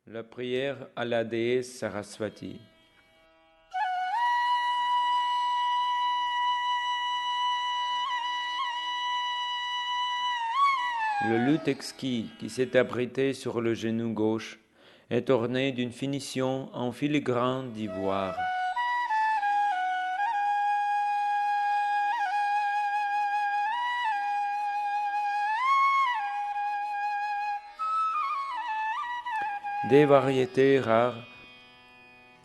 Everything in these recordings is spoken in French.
La prière à la déesse Saraswati. Le luth exquis qui s'est abrité sur le genou gauche est orné d'une finition en filigrane d'ivoire. Des variétés rares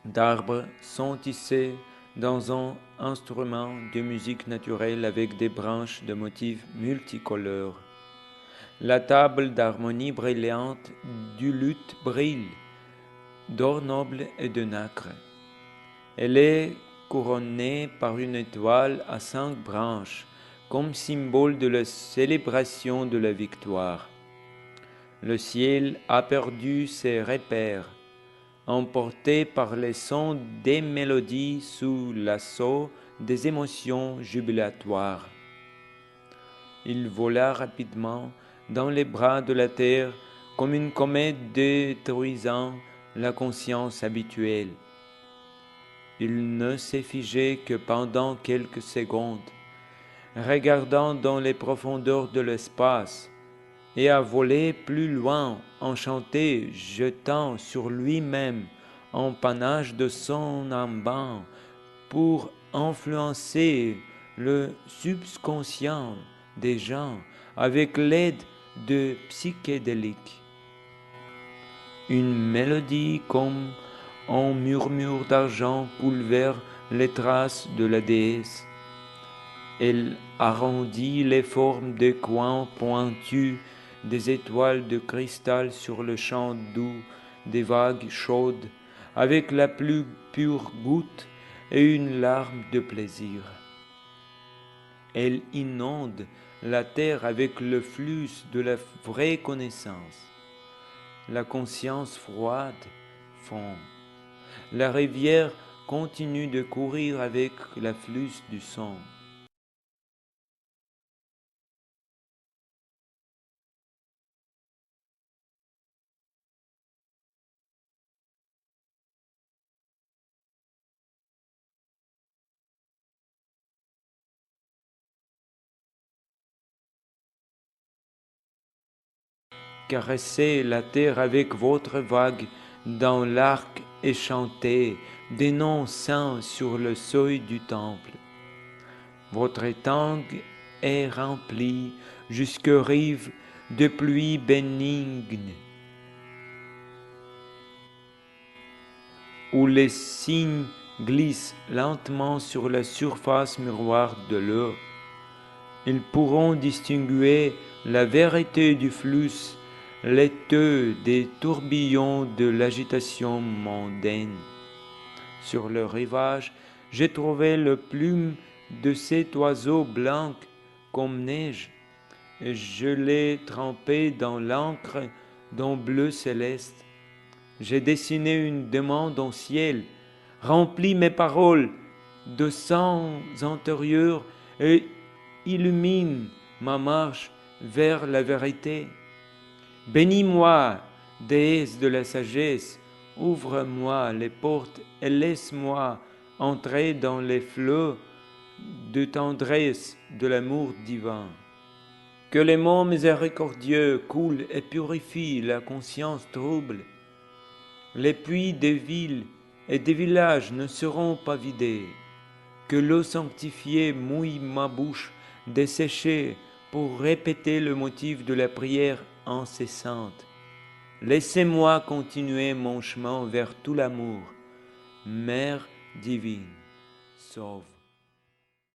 d'arbres sont tissées dans un instrument de musique naturelle avec des branches de motifs multicolores. La table d'harmonie brillante du luth brille d'or noble et de nacre. Elle est couronnée par une étoile à 5 branches, comme symbole de la célébration de la victoire. Le ciel a perdu ses repères, emporté par les sons des mélodies sous l'assaut des émotions jubilatoires. Il vola rapidement dans les bras de la terre comme une comète détruisant la conscience habituelle. Il ne s'est figé que pendant quelques secondes, regardant dans les profondeurs de l'espace, et a volé plus loin, enchanté, jetant sur lui-même un panache de son amban pour influencer le subconscient des gens avec l'aide de psychédéliques. Une mélodie comme un murmure d'argent coulevère les traces de la déesse. Elle arrondit les formes des coins pointus des étoiles de cristal sur le champ doux des vagues chaudes, avec la plus pure goutte et une larme de plaisir. Elle inonde la terre avec le flux de la vraie connaissance. La conscience froide fond. La rivière continue de courir avec l'afflux du sang. Caressez la terre avec votre vague dans l'arc échanté des noms saints sur le seuil du temple. Votre étang est rempli jusqu'aux rives de pluie bénigne, où les cygnes glissent lentement sur la surface miroir de l'eau. Ils pourront distinguer la vérité du flux laiteux des tourbillons de l'agitation mondaine. Sur le rivage, j'ai trouvé le plume de cet oiseau blanc comme neige, et je l'ai trempé dans l'encre d'un bleu céleste. J'ai dessiné une demande au ciel, rempli mes paroles de sens antérieurs et illumine ma marche vers la vérité. Bénis-moi, déesse de la sagesse, ouvre-moi les portes et laisse-moi entrer dans les flots de tendresse de l'amour divin. Que les mots miséricordieux coulent et purifient la conscience trouble. Les puits des villes et des villages ne seront pas vidés. Que l'eau sanctifiée mouille ma bouche desséchée pour répéter le motif de la prière incessante. Laissez-moi continuer mon chemin vers tout l'amour. Mère divine, sauve.